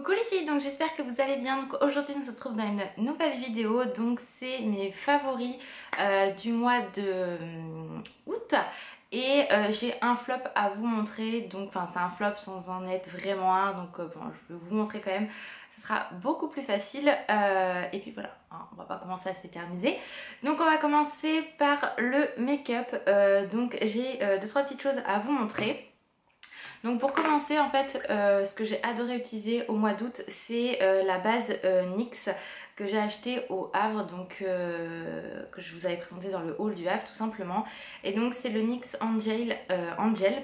Coucou les filles, donc j'espère que vous allez bien. Donc aujourd'hui on se retrouve dans une nouvelle vidéo. Donc c'est mes favoris du mois de août. Et j'ai un flop à vous montrer. Donc enfin c'est un flop sans en être vraiment un. Donc bon, je vais vous montrer quand même. Ce sera beaucoup plus facile. Et puis voilà, hein, on va pas commencer à s'éterniser. Donc on va commencer par le make-up. Donc j'ai 2-3 petites choses à vous montrer. Donc pour commencer en fait ce que j'ai adoré utiliser au mois d'août c'est la base NYX que j'ai acheté au Havre, donc que je vous avais présenté dans le haul du Havre tout simplement. Et donc c'est le NYX Angel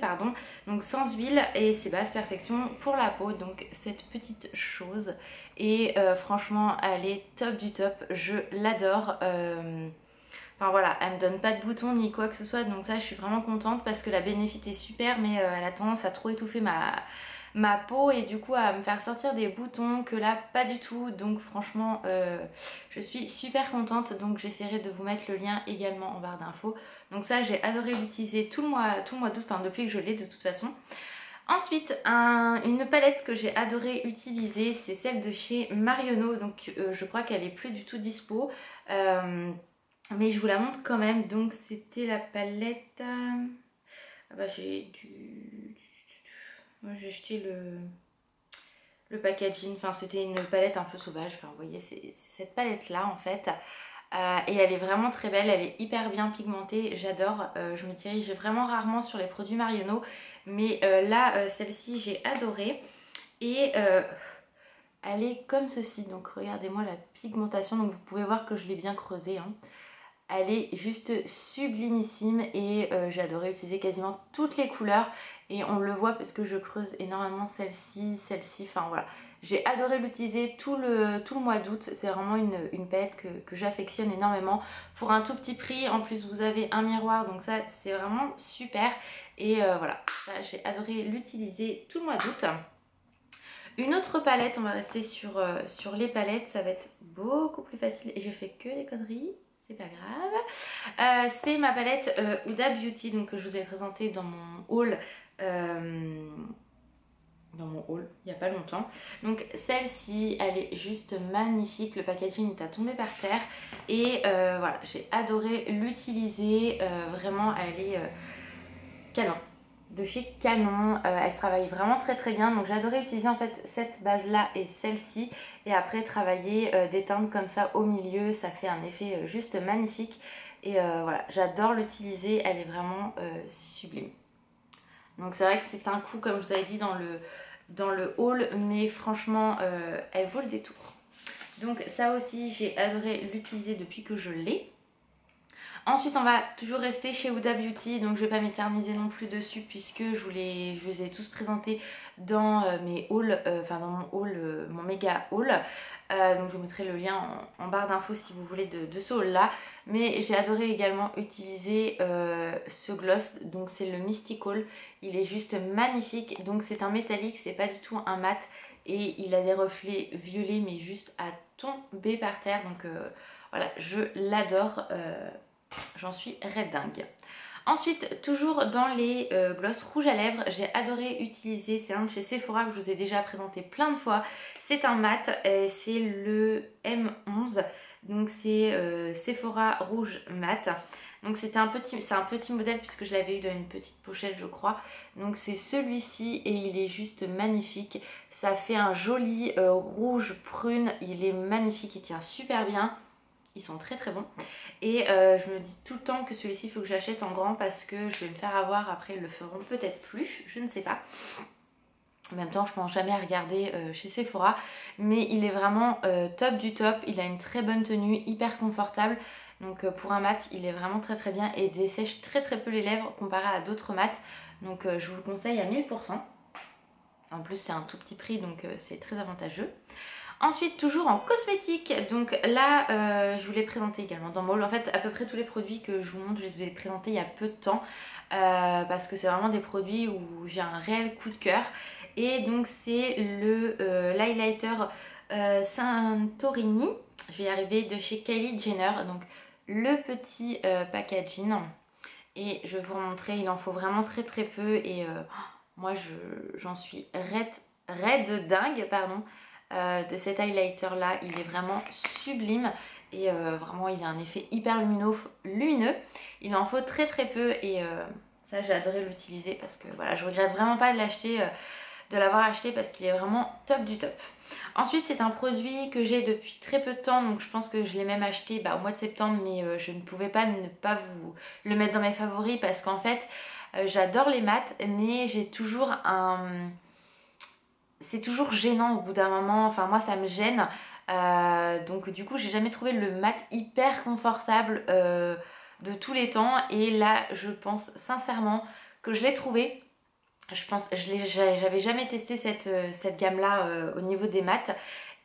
pardon, donc sans huile et c'est base perfection pour la peau, donc cette petite chose. Et franchement elle est top du top, je l'adore. Enfin voilà, elle me donne pas de boutons ni quoi que ce soit, donc ça je suis vraiment contente parce que la bénéfice est super, mais elle a tendance à trop étouffer ma peau et du coup à me faire sortir des boutons que là pas du tout. Donc franchement je suis super contente, donc j'essaierai de vous mettre le lien également en barre d'infos. Donc ça j'ai adoré l'utiliser tout le mois d'août, enfin depuis que je l'ai de toute façon. Ensuite, une palette que j'ai adoré utiliser, c'est celle de chez Marionneau, donc je crois qu'elle est plus du tout dispo. Mais je vous la montre quand même. Donc c'était la palette... Ah bah j'ai dû... Moi j'ai jeté le packaging. Enfin c'était une palette un peu sauvage. Enfin vous voyez c'est cette palette là en fait. Et elle est vraiment très belle. Elle est hyper bien pigmentée. J'adore. Je me dirige vraiment rarement sur les produits Marionneau. Mais là celle-ci j'ai adoré. Et... elle est comme ceci. Donc regardez-moi la pigmentation. Donc vous pouvez voir que je l'ai bien creusée hein. Elle est juste sublimissime et j'ai adoré utiliser quasiment toutes les couleurs et on le voit parce que je creuse énormément celle-ci, enfin voilà. J'ai adoré l'utiliser tout le mois d'août, c'est vraiment une palette que j'affectionne énormément pour un tout petit prix. En plus vous avez un miroir donc ça c'est vraiment super et voilà, ça j'ai adoré l'utiliser tout le mois d'août. Une autre palette, on va rester sur les palettes, ça va être beaucoup plus facile et je fais que des conneries. C'est pas grave. C'est ma palette Huda Beauty donc, que je vous ai présentée dans mon haul. Il n'y a pas longtemps. Donc celle-ci, elle est juste magnifique. Le packaging est à tomber par terre. Et voilà, j'ai adoré l'utiliser. Vraiment, elle est canon. De chez Canon, elle se travaille vraiment très très bien, donc j'adorais utiliser en fait cette base là et celle-ci et après travailler des teintes comme ça au milieu, ça fait un effet juste magnifique et voilà, j'adore l'utiliser, elle est vraiment sublime. Donc c'est vrai que c'est un coup comme je vous avais dit dans le haul, mais franchement elle vaut le détour. Donc ça aussi j'ai adoré l'utiliser depuis que je l'ai. Ensuite on va toujours rester chez Huda Beauty, donc je vais pas m'éterniser non plus dessus puisque je les ai tous présentés dans mes hauls, enfin dans mon haul, mon méga haul. Donc je vous mettrai le lien en barre d'infos si vous voulez de ce haul là. Mais j'ai adoré également utiliser ce gloss, donc c'est le Mystical, il est juste magnifique. Donc c'est un métallique, c'est pas du tout un mat et il a des reflets violets mais juste à tomber par terre. Donc voilà, je l'adore. J'en suis red dingue. Ensuite, toujours dans les glosses rouges à lèvres, j'ai adoré utiliser, c'est un de chez Sephora que je vous ai déjà présenté plein de fois. C'est un mat, c'est le M11, donc c'est Sephora rouge mat. Donc c'est un petit modèle puisque je l'avais eu dans une petite pochette je crois. Donc c'est celui-ci et il est juste magnifique. Ça fait un joli rouge prune, il est magnifique, il tient super bien. Ils sont très très bons et je me dis tout le temps que celui-ci il faut que j'achète en grand parce que je vais me faire avoir, après ils le feront peut-être plus, je ne sais pas. En même temps je pense jamais à regarder chez Sephora, mais il est vraiment top du top, il a une très bonne tenue, hyper confortable. Donc pour un mat il est vraiment très très bien et dessèche très très peu les lèvres comparé à d'autres mats. Donc je vous le conseille à 1000%. En plus c'est un tout petit prix donc c'est très avantageux. Ensuite toujours en cosmétique, donc là je vous l'ai présenté également dans mon haul. En fait à peu près tous les produits que je vous montre je les ai présentés il y a peu de temps parce que c'est vraiment des produits où j'ai un réel coup de cœur. Et donc c'est l'highlighter Santorini, je vais y arriver, de chez Kylie Jenner. Donc le petit packaging et je vais vous montrer, il en faut vraiment très très peu et moi j'en suis raide dingue pardon. de cet highlighter là. Il est vraiment sublime et vraiment il a un effet hyper lumineux. Il en faut très très peu et ça j'ai adoré l'utiliser parce que voilà, je regrette vraiment pas de l'acheter, de l'avoir acheté parce qu'il est vraiment top du top. Ensuite c'est un produit que j'ai depuis très peu de temps, donc je pense que je l'ai même acheté au mois de septembre, mais je ne pouvais pas ne pas vous le mettre dans mes favoris parce qu'en fait j'adore les mats, mais j'ai toujours un... c'est toujours gênant au bout d'un moment, enfin moi ça me gêne. Donc du coup j'ai jamais trouvé le mat hyper confortable de tous les temps, et là je pense sincèrement que je l'ai trouvé. Je pense, j'avais jamais testé cette gamme là au niveau des mats,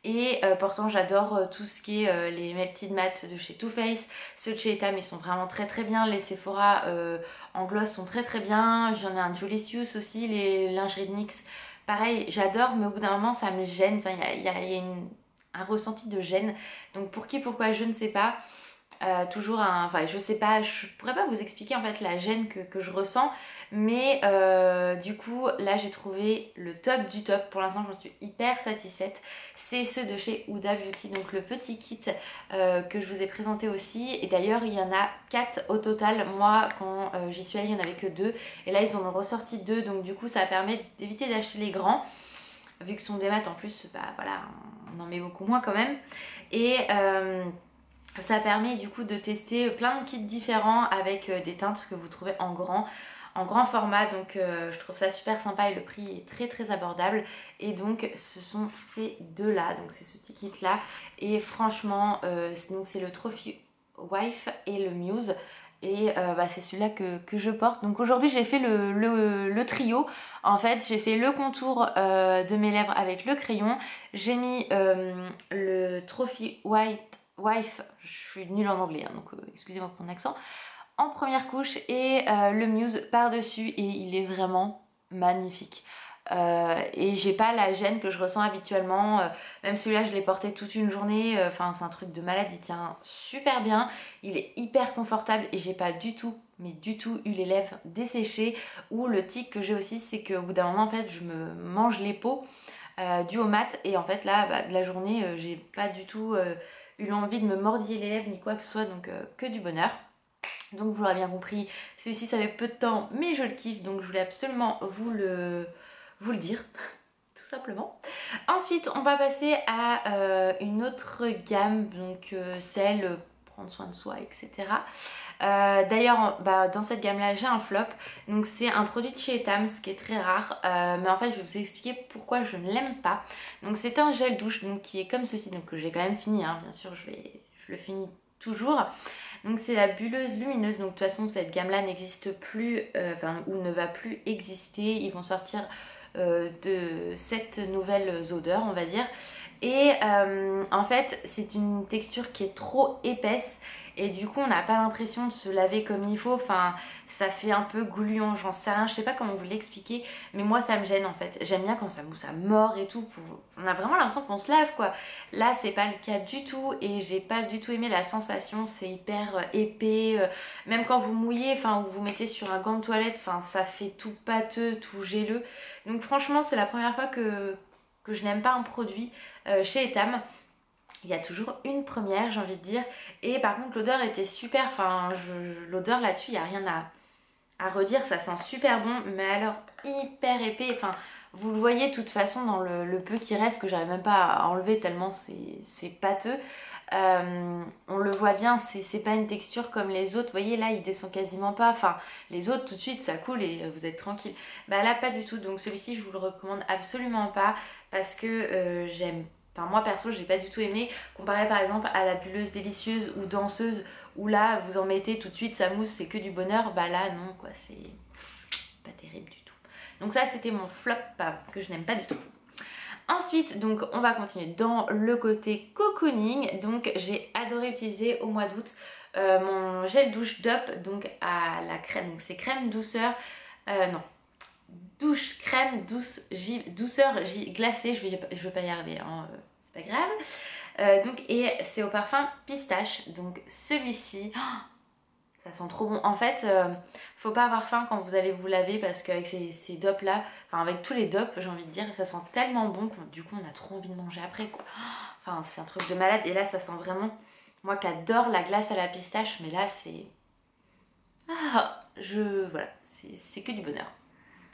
et pourtant j'adore tout ce qui est les Melted Matte de chez Too Faced. Ceux de chez Etam ils sont vraiment très très bien, les Sephora en gloss sont très très bien, j'en ai un Julicius aussi, les lingeries de NYX pareil j'adore, mais au bout d'un moment ça me gêne, enfin il y a un ressenti de gêne, donc pour qui pourquoi je ne sais pas. Toujours un... Enfin je sais pas, je pourrais pas vous expliquer en fait la gêne que je ressens, mais du coup là j'ai trouvé le top du top. Pour l'instant j'en suis hyper satisfaite. C'est ceux de chez Huda Beauty, donc le petit kit que je vous ai présenté aussi, et d'ailleurs il y en a 4 au total. Moi quand j'y suis allée il n'y en avait que 2 et là ils en ont ressorti 2, donc du coup ça permet d'éviter d'acheter les grands vu que ce sont des mats en plus, bah voilà on en met beaucoup moins quand même, et ça permet du coup de tester plein de kits différents avec des teintes que vous trouvez en grand format, donc je trouve ça super sympa et le prix est très très abordable. Et donc ce sont ces deux là, donc c'est ce petit kit là, et franchement c'est le Trophy Wife et le Muse, et c'est celui-là que je porte. Donc aujourd'hui j'ai fait le trio. En fait j'ai fait le contour de mes lèvres avec le crayon, j'ai mis le Trophy Wife, je suis nulle en anglais hein, donc excusez-moi pour mon accent, en première couche, et le Muse par dessus, et il est vraiment magnifique. Et j'ai pas la gêne que je ressens habituellement, même celui-là je l'ai porté toute une journée, enfin c'est un truc de malade, il tient super bien, il est hyper confortable et j'ai pas du tout, mais du tout eu les lèvres desséchées. Ou le tic que j'ai aussi, c'est qu'au bout d'un moment en fait je me mange les peaux dû au mat, et en fait là de la journée j'ai pas du tout eu l'envie de me mordiller les lèvres ni quoi que ce soit, donc que du bonheur. Donc vous l'aurez bien compris, celui-ci ça fait peu de temps mais je le kiffe, donc je voulais absolument vous le dire tout simplement. Ensuite on va passer à une autre gamme, donc celle prendre soin de soi, etc. D'ailleurs dans cette gamme là j'ai un flop, donc c'est un produit de chez Etam, ce qui est très rare, mais en fait je vais vous expliquer pourquoi je ne l'aime pas. Donc c'est un gel douche donc qui est comme ceci, donc que j'ai quand même fini hein, bien sûr je le finis toujours. Donc c'est la bulleuse lumineuse, donc de toute façon cette gamme là n'existe plus, ou ne va plus exister. Ils vont sortir de 7 nouvelles odeurs on va dire, et en fait c'est une texture qui est trop épaisse et du coup on n'a pas l'impression de se laver comme il faut, enfin ça fait un peu gluant, j'en sais rien, je sais pas comment vous l'expliquer, mais moi ça me gêne en fait. J'aime bien quand ça mousse à mort et tout, on a vraiment l'impression qu'on se lave quoi. Là c'est pas le cas du tout et j'ai pas du tout aimé la sensation, c'est hyper épais, même quand vous mouillez, enfin vous mettez sur un gant de toilette, enfin ça fait tout pâteux, tout géleux. Donc franchement c'est la première fois que je n'aime pas un produit chez Etam. Il y a toujours une première j'ai envie de dire, et par contre l'odeur était super, enfin l'odeur là-dessus il n'y a rien à redire, ça sent super bon, mais alors hyper épais, enfin vous le voyez de toute façon dans le peu qui reste, que j'arrive même pas à enlever tellement c'est pâteux. On le voit bien, c'est pas une texture comme les autres, vous voyez là il descend quasiment pas, enfin les autres tout de suite ça coule et vous êtes tranquille. Bah là pas du tout, donc celui-ci je vous le recommande absolument pas parce que enfin moi perso j'ai pas du tout aimé, comparé par exemple à la bulleuse délicieuse ou danseuse où là vous en mettez tout de suite, ça mousse, c'est que du bonheur. Bah là non quoi, c'est pas terrible du tout. Donc ça c'était mon flop que je n'aime pas du tout. Ensuite donc on va continuer dans le côté cocooning. Donc j'ai adoré utiliser au mois d'août mon gel douche DOP, donc à la crème, donc c'est crème douceur, non, douche crème douceur glacée, je vais pas y arriver hein, c'est pas grave. Donc et c'est au parfum pistache, donc celui-ci, oh, Ça sent trop bon. En fait, faut pas avoir faim quand vous allez vous laver parce qu'avec ces dopes là, enfin avec tous les dopes j'ai envie de dire, ça sent tellement bon que du coup on a trop envie de manger après quoi. Enfin c'est un truc de malade et là ça sent vraiment, moi qui adore la glace à la pistache, mais là c'est... Ah, voilà, c'est que du bonheur.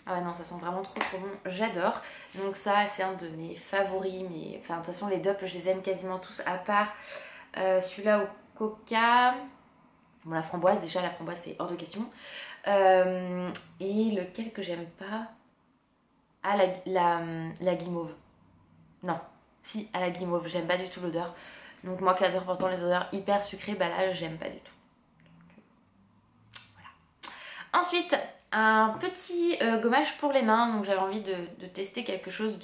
Ah ouais non, ça sent vraiment trop trop bon, j'adore. Donc ça c'est un de mes favoris, mais enfin de toute façon les dopes je les aime quasiment tous à part celui-là au coca. Bon, la framboise, déjà, la framboise, c'est hors de question. Et lequel que j'aime pas? Ah, la guimauve. Non, si, à la guimauve, j'aime pas du tout l'odeur. Donc moi qui adore pourtant les odeurs hyper sucrées, bah là, j'aime pas du tout. Voilà. Ensuite, un petit gommage pour les mains. Donc j'avais envie de tester quelque chose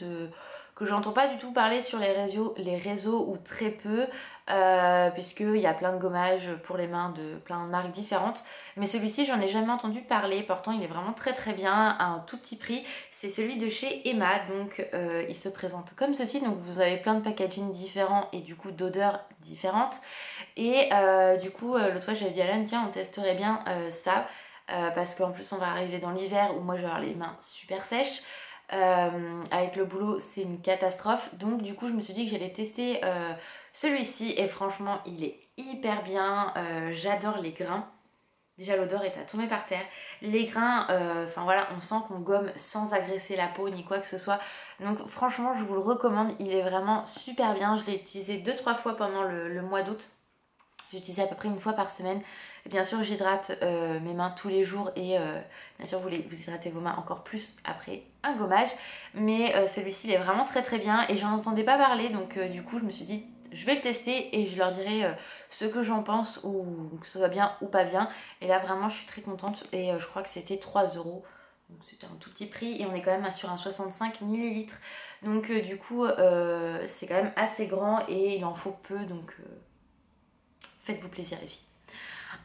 que j'entends pas du tout parler sur les réseaux ou très peu, puisqu'il y a plein de gommages pour les mains de plein de marques différentes. Mais celui-ci, j'en ai jamais entendu parler, pourtant il est vraiment très très bien, à un tout petit prix. C'est celui de chez Emma, donc il se présente comme ceci. Donc vous avez plein de packaging différents et du coup d'odeurs différentes. Et du coup, l'autre fois j'avais dit à Alan, tiens, on testerait bien ça. Parce qu'en plus on va arriver dans l'hiver où moi je vais avoir les mains super sèches. Avec le boulot c'est une catastrophe, donc du coup je me suis dit que j'allais tester celui-ci et franchement il est hyper bien. J'adore les grains, déjà l'odeur est à tomber par terre, les grains, enfin voilà, on sent qu'on gomme sans agresser la peau ni quoi que ce soit, donc franchement je vous le recommande, il est vraiment super bien. Je l'ai utilisé 2-3 fois pendant le mois d'août, j'utilise à peu près une fois par semaine. Et bien sûr j'hydrate mes mains tous les jours et bien sûr vous hydratez vos mains encore plus après un gommage. Mais celui-ci il est vraiment très très bien et j'en entendais pas parler, donc du coup je me suis dit je vais le tester et je leur dirai ce que j'en pense, ou que ce soit bien ou pas bien. Et là vraiment je suis très contente et je crois que c'était 3 €. Donc c'était un tout petit prix et on est quand même sur un 65 ml. Donc du coup c'est quand même assez grand et il en faut peu, donc faites-vous plaisir les filles.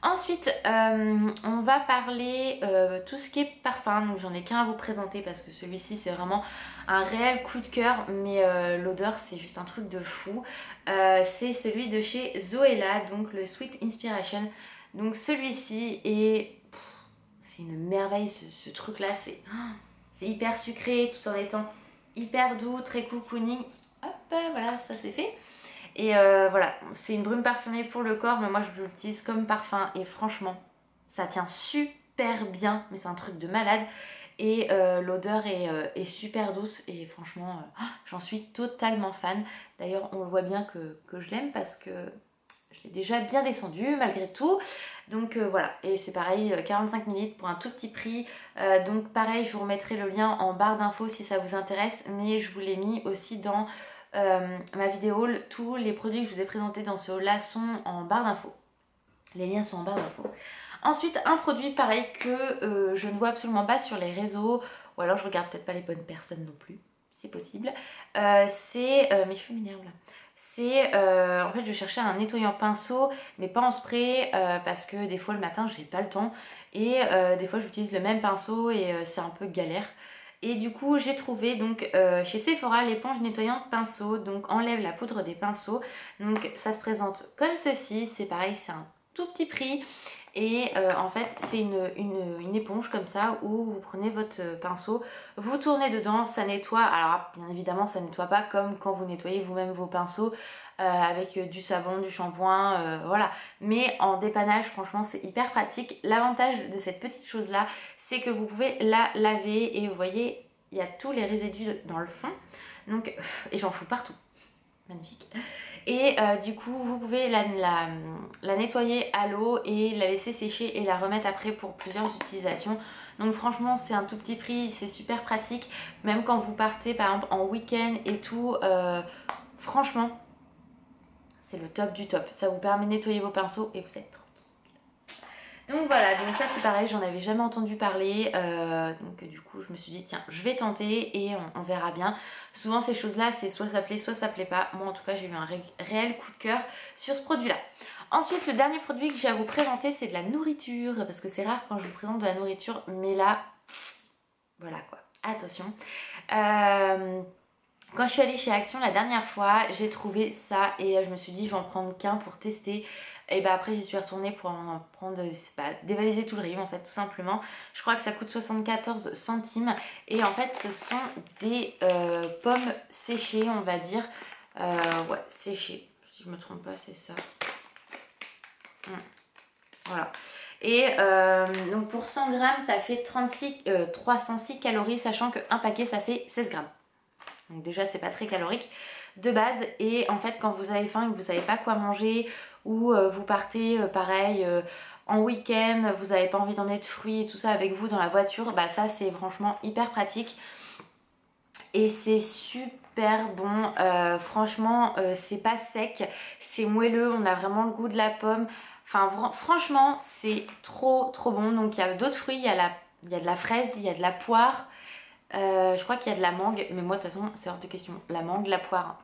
Ensuite, on va parler tout ce qui est parfum. Donc j'en ai qu'un à vous présenter parce que celui-ci c'est vraiment un réel coup de cœur, mais l'odeur c'est juste un truc de fou. C'est celui de chez Zoella, donc le Sweet Inspiration. Donc celui-ci est... c'est une merveille ce truc là, c'est hyper sucré tout en étant hyper doux, très cocooning. Hop, voilà, ça c'est fait. Et voilà, c'est une brume parfumée pour le corps, mais moi je l'utilise comme parfum et franchement, ça tient super bien, mais c'est un truc de malade. Et l'odeur est super douce et franchement, j'en suis totalement fan. D'ailleurs, on voit bien que je l'aime parce que je l'ai déjà bien descendu malgré tout. Donc voilà, et c'est pareil, 45 ml pour un tout petit prix. Donc pareil, je vous remettrai le lien en barre d'infos si ça vous intéresse, mais je vous l'ai mis aussi dans... ma vidéo haul. Tous les produits que je vous ai présentés dans ce haul là sont en barre d'infos. Les liens sont en barre d'infos. Ensuite, un produit pareil que je ne vois absolument pas sur les réseaux, ou alors je regarde peut-être pas les bonnes personnes non plus, c'est possible. C'est... mes cheveux m'énervent là. C'est en fait je cherchais un nettoyant pinceau, mais pas en spray, parce que des fois le matin j'ai pas le temps et des fois j'utilise le même pinceau et c'est un peu galère. Et du coup j'ai trouvé donc chez Sephora l'éponge nettoyante pinceau, donc enlève la poudre des pinceaux. Donc ça se présente comme ceci, c'est pareil, c'est un tout petit prix. Et en fait c'est une éponge comme ça où vous prenez votre pinceau, vous tournez dedans, ça nettoie. Alors bien évidemment ça nettoie pas comme quand vous nettoyez vous-même vos pinceaux avec du savon, du shampoing, voilà. Mais en dépannage franchement c'est hyper pratique. L'avantage de cette petite chose là c'est que vous pouvez la laver et vous voyez il y a tous les résidus dans le fond. Donc, et j'en fous partout. Magnifique. Et du coup vous pouvez la nettoyer à l'eau et la laisser sécher et la remettre après pour plusieurs utilisations. Donc franchement c'est un tout petit prix, c'est super pratique. Même quand vous partez par exemple en week-end et tout, franchement c'est le top du top. Ça vous permet de nettoyer vos pinceaux et vous êtes tranquille. Donc voilà, donc ça c'est pareil, j'en avais jamais entendu parler, donc du coup je me suis dit tiens je vais tenter et on verra bien. Souvent ces choses là c'est soit ça plaît pas. Moi en tout cas j'ai eu un réel coup de cœur sur ce produit là. Ensuite le dernier produit que j'ai à vous présenter c'est de la nourriture, parce que c'est rare quand je vous présente de la nourriture, mais là voilà quoi, attention. Quand je suis allée chez Action la dernière fois, j'ai trouvé ça et je me suis dit je vais en prendre qu'un pour tester. Et bah après j'y suis retournée pour en prendre, dévaliser tout le rayon en fait tout simplement. Je crois que ça coûte 74 centimes et en fait ce sont des pommes séchées on va dire. Ouais, séchées, si je me trompe pas c'est ça. Voilà. Et donc pour 100 grammes ça fait 306 calories, sachant qu'un paquet ça fait 16 grammes. Donc déjà c'est pas très calorique de base. Et en fait quand vous avez faim et que vous savez pas quoi manger, ou vous partez pareil en week-end, vous n'avez pas envie d'emmener de fruits et tout ça avec vous dans la voiture, bah ça c'est franchement hyper pratique. Et c'est super bon, franchement c'est pas sec, c'est moelleux, on a vraiment le goût de la pomme. Enfin franchement c'est trop bon. Donc il y a d'autres fruits, il y a de la fraise, il y a de la poire, je crois qu'il y a de la mangue, mais moi de toute façon c'est hors de question. La mangue, la poire,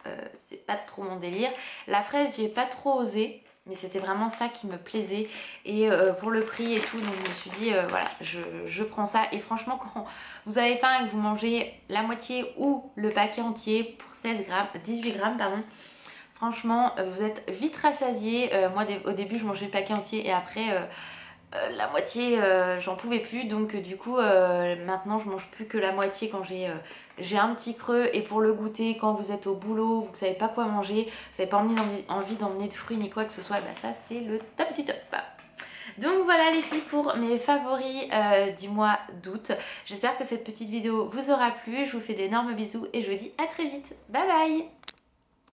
c'est pas trop mon délire. La fraise j'ai pas trop osé, mais c'était vraiment ça qui me plaisait. Et pour le prix et tout, donc je me suis dit voilà, je prends ça. Et franchement quand vous avez faim et que vous mangez la moitié ou le paquet entier pour 18 grammes pardon, franchement vous êtes vite rassasié. Moi au début je mangeais le paquet entier et après la moitié j'en pouvais plus. Donc du coup maintenant je mange plus que la moitié quand j'ai un petit creux. Et pour le goûter quand vous êtes au boulot, vous ne savez pas quoi manger, vous n'avez pas envie d'emmener de fruits ni quoi que ce soit, bah ça c'est le top du top. Donc voilà les filles pour mes favoris du mois d'août. J'espère que cette petite vidéo vous aura plu. Je vous fais d'énormes bisous et je vous dis à très vite. Bye bye.